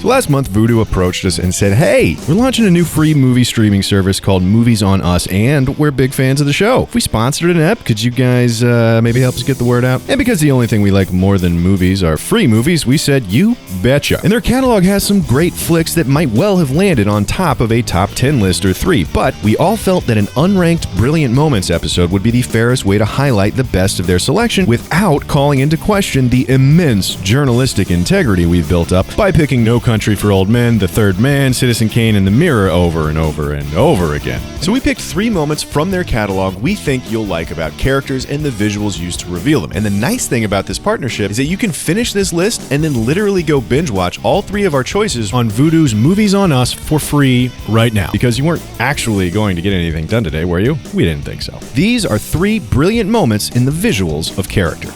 So last month, Vudu approached us and said, hey, we're launching a new free movie streaming service called Movies on Us, and we're big fans of the show. If we sponsored an ep, could you guys maybe help us get the word out? And because the only thing we like more than movies are free movies, we said, you betcha. And their catalog has some great flicks that might well have landed on top of a top 10 list or 3, but we all felt that an unranked Brilliant Moments episode would be the fairest way to highlight the best of their selection without calling into question the immense journalistic integrity we've built up by picking No Country for Old Men, The Third Man, Citizen Kane, and The Mirror over and over and over again. So we picked 3 moments from their catalog we think you'll like about characters and the visuals used to reveal them. And the nice thing about this partnership is that you can finish this list and then literally go binge watch all 3 of our choices on Vudu's Movies on Us for free right now. Because you weren't actually going to get anything done today, were you? We didn't think so. These are 3 brilliant moments in the visuals of character.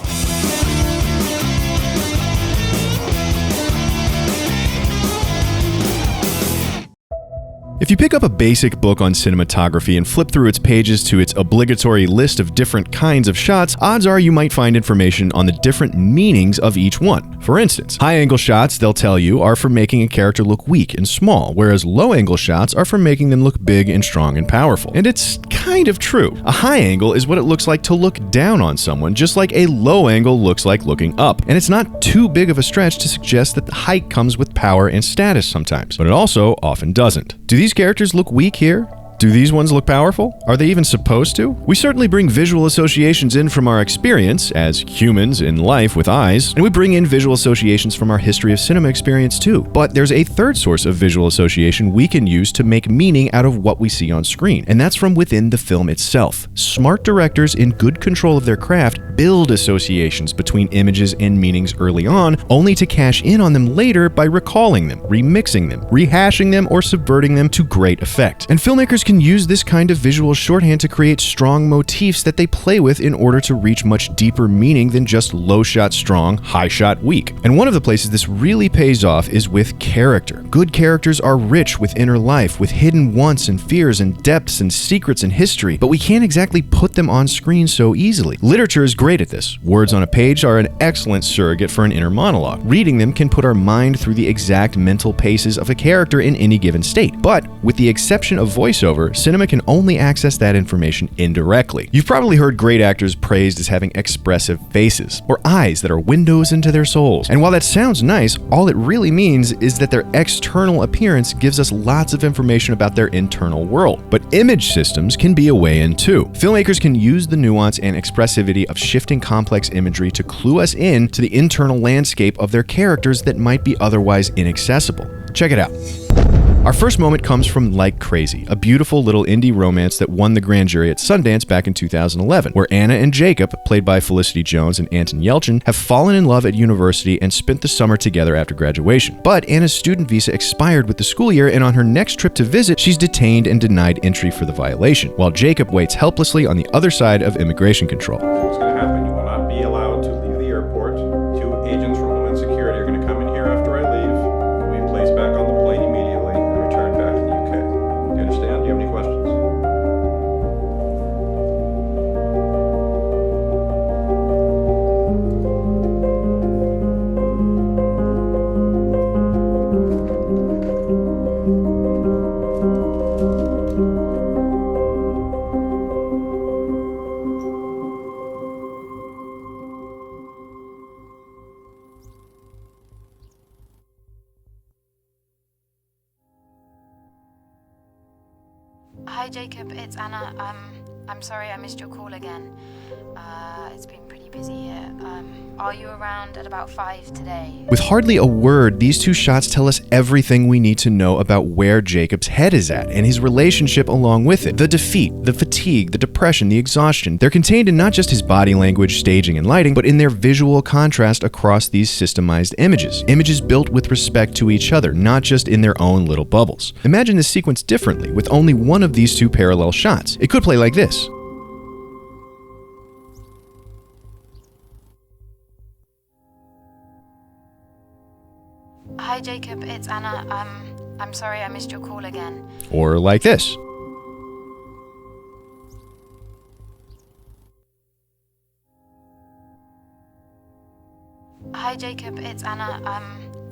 If you pick up a basic book on cinematography and flip through its pages to its obligatory list of different kinds of shots, odds are you might find information on the different meanings of each one. For instance, high-angle shots, they'll tell you, are for making a character look weak and small, whereas low-angle shots are for making them look big and strong and powerful. And it's kind of true. A high angle is what it looks like to look down on someone, just like a low angle looks like looking up. And it's not too big of a stretch to suggest that the height comes with power and status sometimes, but it also often doesn't. Do these characters look weak here? Do these ones look powerful? Are they even supposed to? We certainly bring visual associations in from our experience as humans in life with eyes, and we bring in visual associations from our history of cinema experience too. But there's a third source of visual association we can use to make meaning out of what we see on screen, and that's from within the film itself. Smart directors in good control of their craft build associations between images and meanings early on, only to cash in on them later by recalling them, remixing them, rehashing them, or subverting them to great effect. And filmmakers can use this kind of visual shorthand to create strong motifs that they play with in order to reach much deeper meaning than just low shot strong, high shot weak. And one of the places this really pays off is with character. Good characters are rich with inner life, with hidden wants and fears and depths and secrets and history, but we can't exactly put them on screen so easily. Literature is great at this. Words on a page are an excellent surrogate for an inner monologue. Reading them can put our mind through the exact mental paces of a character in any given state. But with the exception of voiceover, cinema can only access that information indirectly. You've probably heard great actors praised as having expressive faces, or eyes that are windows into their souls. And while that sounds nice, all it really means is that their external appearance gives us lots of information about their internal world. But image systems can be a way in too. Filmmakers can use the nuance and expressivity of shifting complex imagery to clue us in to the internal landscape of their characters that might be otherwise inaccessible. Check it out. Our first moment comes from Like Crazy, a beautiful little indie romance that won the Grand Jury at Sundance back in 2011, where Anna and Jacob, played by Felicity Jones and Anton Yelchin, have fallen in love at university and spent the summer together after graduation. But Anna's student visa expired with the school year, and on her next trip to visit, she's detained and denied entry for the violation, while Jacob waits helplessly on the other side of immigration control. What's going to happen? You will not be allowed to leave the airport. 2 agents from Homeland Security are going to come in here after I leave. You'll be placed back on the plane immediately and returned back to the UK. Do you understand? Do you have any questions? Hi Jacob, it's Anna. I'm sorry I missed your call again. It's been pretty busy here. Are you around at about 5 today? With hardly a word, these 2 shots tell us everything we need to know about where Jacob's head is at and his relationship along with it. The defeat, the fatigue, the depression, the exhaustion. They're contained in not just his body language, staging, and lighting, but in their visual contrast across these systemized images. Images built with respect to each other, not just in their own little bubbles. Imagine this sequence differently, with only one of these 2 parallel shots. It could play like this. Hi Jacob, it's Anna. I'm sorry I missed your call again. Or like this. Hi Jacob, it's Anna.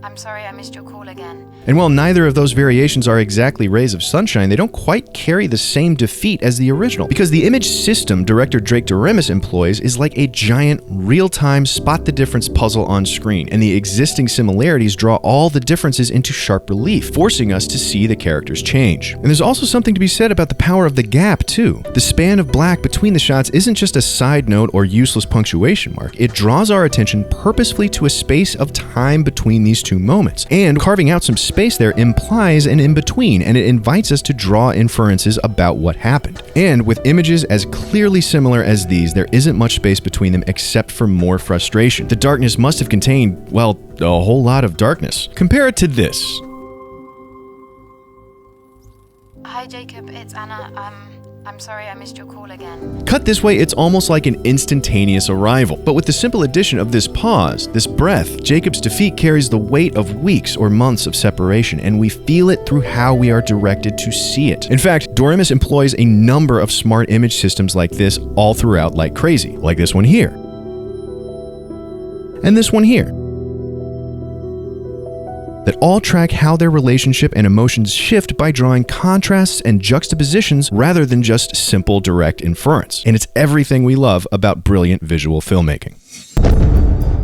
I'm sorry I missed your call again. And while neither of those variations are exactly rays of sunshine, they don't quite carry the same defeat as the original, because the image system director Doremus employs is like a giant, real-time spot-the-difference puzzle on screen, and the existing similarities draw all the differences into sharp relief, forcing us to see the characters change. And there's also something to be said about the power of the gap, too. The span of black between the shots isn't just a side note or useless punctuation mark. It draws our attention purposefully to a space of time between these two moments, and carving out some space there implies an in-between, and it invites us to draw inferences about what happened. And with images as clearly similar as these, there isn't much space between them except for more frustration. The darkness must have contained, well, a whole lot of darkness. Compare it to this. Hi Jacob, it's Anna. I'm sorry I missed your call again. Cut this way, it's almost like an instantaneous arrival. But with the simple addition of this pause, this breath, Jacob's defeat carries the weight of weeks or months of separation, and we feel it through how we are directed to see it. In fact, Doremus employs a number of smart image systems like this all throughout like crazy, like this one here. And this one here, that all track how their relationship and emotions shift by drawing contrasts and juxtapositions rather than just simple direct inference. And it's everything we love about brilliant visual filmmaking.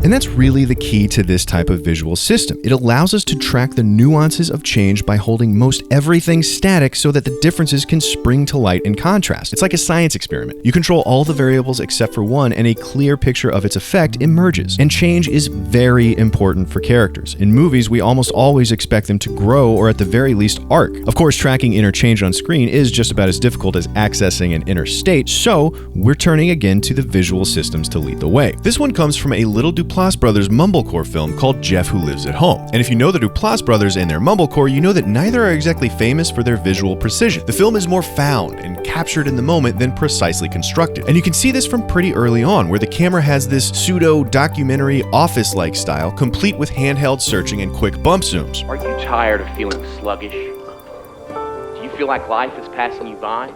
And that's really the key to this type of visual system. It allows us to track the nuances of change by holding most everything static so that the differences can spring to light in contrast. It's like a science experiment. You control all the variables except for one, and a clear picture of its effect emerges. And change is very important for characters. In movies, we almost always expect them to grow or at the very least arc. Of course, tracking inner change on screen is just about as difficult as accessing an inner state, so we're turning again to the visual systems to lead the way. This one comes from a little Duplass brothers mumblecore film called Jeff Who Lives at Home. And if you know the Duplass brothers and their mumblecore, you know that neither are exactly famous for their visual precision. The film is more found and captured in the moment than precisely constructed. And you can see this from pretty early on, where the camera has this pseudo-documentary office-like style, complete with handheld searching and quick bump zooms. Are you tired of feeling sluggish? Do you feel like life is passing you by?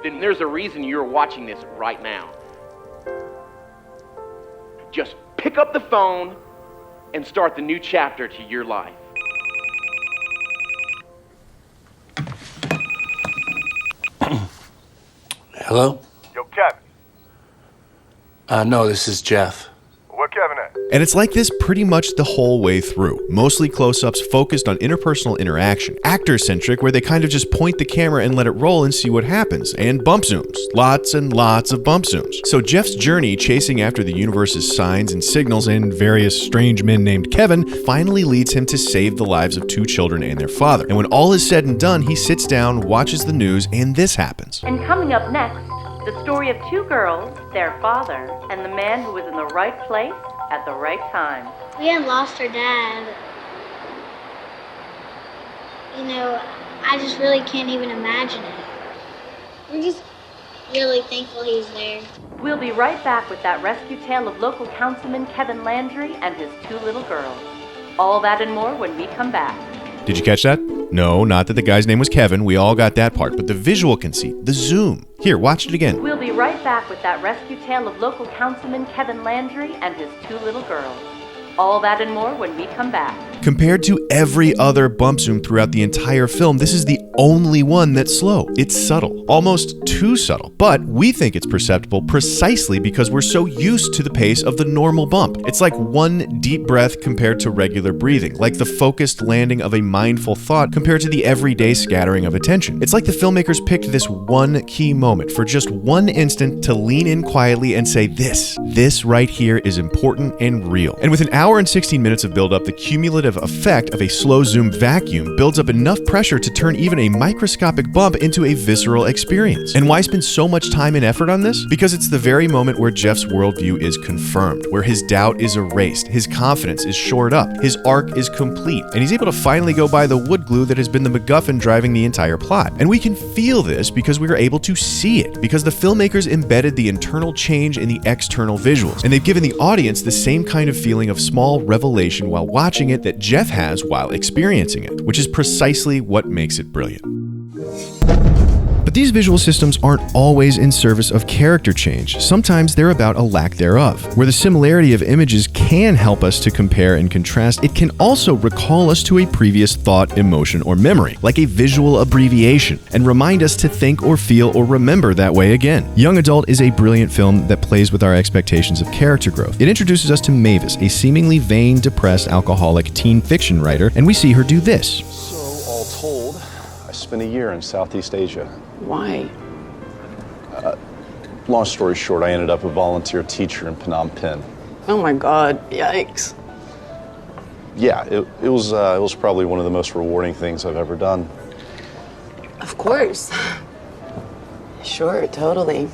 Then there's a reason you're watching this right now. Just pick up the phone and start the new chapter to your life. Hello? Yo, Kevin. No, this is Jeff. Where Kevin at? And it's like this pretty much the whole way through. Mostly close-ups focused on interpersonal interaction. Actor-centric, where they kind of just point the camera and let it roll and see what happens. And bump zooms. Lots and lots of bump zooms. So Jeff's journey chasing after the universe's signs and signals and various strange men named Kevin finally leads him to save the lives of two children and their father. And when all is said and done, he sits down, watches the news, and this happens. And coming up next, the story of two girls, their father, and the man who was in the right place at the right time. We had lost our dad. You know, I just really can't even imagine it. We're just really thankful he's there. We'll be right back with that rescue tale of local councilman Kevin Landry and his two little girls. All that and more when we come back. Did you catch that? No, not that the guy's name was Kevin. We all got that part. But the visual conceit, the zoom. Here, watch it again. We'll be right back with that rescue tale of local councilman Kevin Landry and his two little girls. All that and more when we come back. Compared to every other bump zoom throughout the entire film, this is the only one that's slow. It's subtle, almost too subtle, but we think it's perceptible precisely because we're so used to the pace of the normal bump. It's like one deep breath compared to regular breathing, like the focused landing of a mindful thought compared to the everyday scattering of attention. It's like the filmmakers picked this one key moment for just one instant to lean in quietly and say, this right here is important and real. And with an hour and 16 minutes of build-up, the cumulative effect of a slow zoom vacuum builds up enough pressure to turn even a microscopic bump into a visceral experience. And why spend so much time and effort on this? Because it's the very moment where Jeff's worldview is confirmed, where his doubt is erased, his confidence is shored up, his arc is complete, and he's able to finally go by the wood glue that has been the MacGuffin driving the entire plot. And we can feel this because we are able to see it, because the filmmakers embedded the internal change in the external visuals, and they've given the audience the same kind of feeling of small revelation while watching it that Jeff has while experiencing it, which is precisely what makes it brilliant. But these visual systems aren't always in service of character change. Sometimes they're about a lack thereof. Where the similarity of images can help us to compare and contrast, it can also recall us to a previous thought, emotion, or memory, like a visual abbreviation, and remind us to think or feel or remember that way again. Young Adult is a brilliant film that plays with our expectations of character growth. It introduces us to Mavis, a seemingly vain, depressed, alcoholic teen fiction writer, and we see her do this. So, all told, I spent a year in Southeast Asia. Why? Long story short, I ended up a volunteer teacher in Phnom Penh. Oh my God, yikes. Yeah, it was probably one of the most rewarding things I've ever done. Of course. Sure, totally.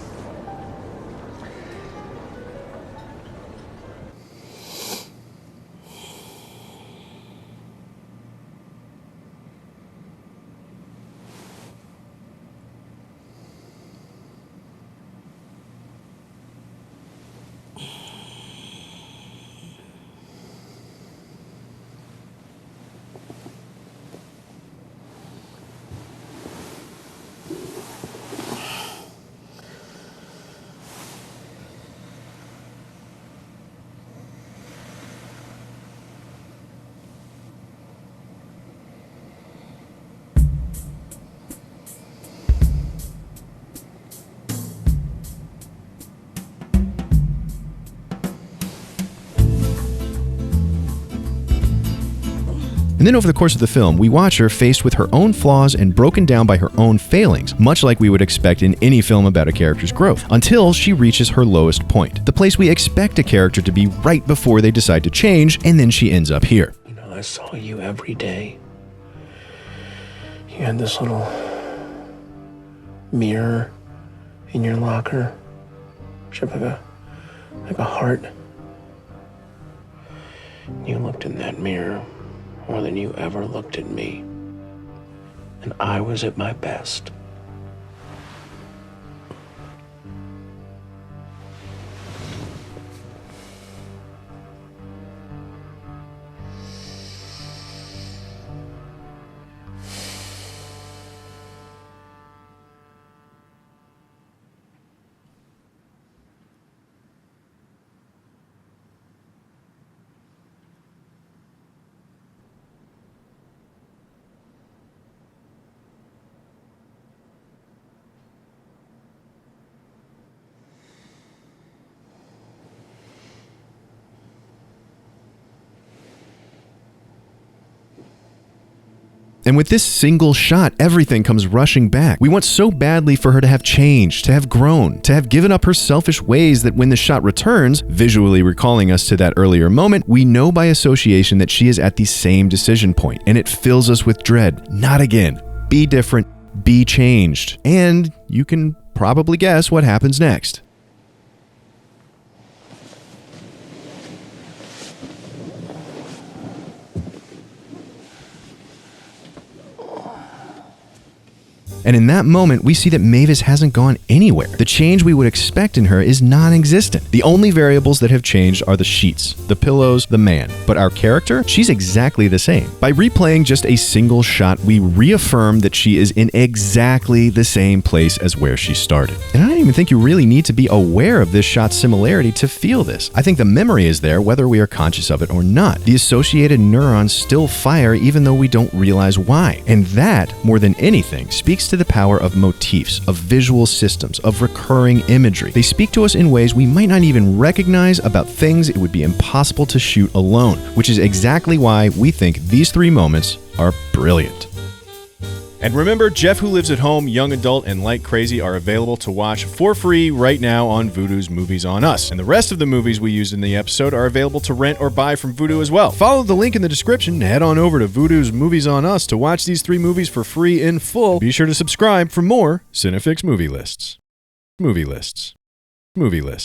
And then over the course of the film, we watch her faced with her own flaws and broken down by her own failings, much like we would expect in any film about a character's growth, until she reaches her lowest point, the place we expect a character to be right before they decide to change, and then she ends up here. You know, I saw you every day. You had this little mirror in your locker, shaped like a heart. You looked in that mirror more than you ever looked at me. And I was at my best. And with this single shot, everything comes rushing back. We want so badly for her to have changed, to have grown, to have given up her selfish ways that when the shot returns, visually recalling us to that earlier moment, we know by association that she is at the same decision point, and it fills us with dread. Not again. Be different. Be changed. And you can probably guess what happens next. And in that moment, we see that Mavis hasn't gone anywhere. The change we would expect in her is non-existent. The only variables that have changed are the sheets, the pillows, the man. But our character, she's exactly the same. By replaying just a single shot, we reaffirm that she is in exactly the same place as where she started. And I don't even think you really need to be aware of this shot's similarity to feel this. I think the memory is there whether we are conscious of it or not. The associated neurons still fire even though we don't realize why. And that, more than anything, speaks to the power of motifs, of visual systems, of recurring imagery. They speak to us in ways we might not even recognize about things it would be impossible to shoot alone, which is exactly why we think these three moments are brilliant. And remember, Jeff Who Lives at Home, Young Adult, and Like Crazy are available to watch for free right now on Vudu's Movies on Us. And the rest of the movies we used in the episode are available to rent or buy from Vudu as well. Follow the link in the description and head on over to Vudu's Movies on Us to watch these three movies for free in full. Be sure to subscribe for more CineFix movie lists. Movie lists. Movie lists.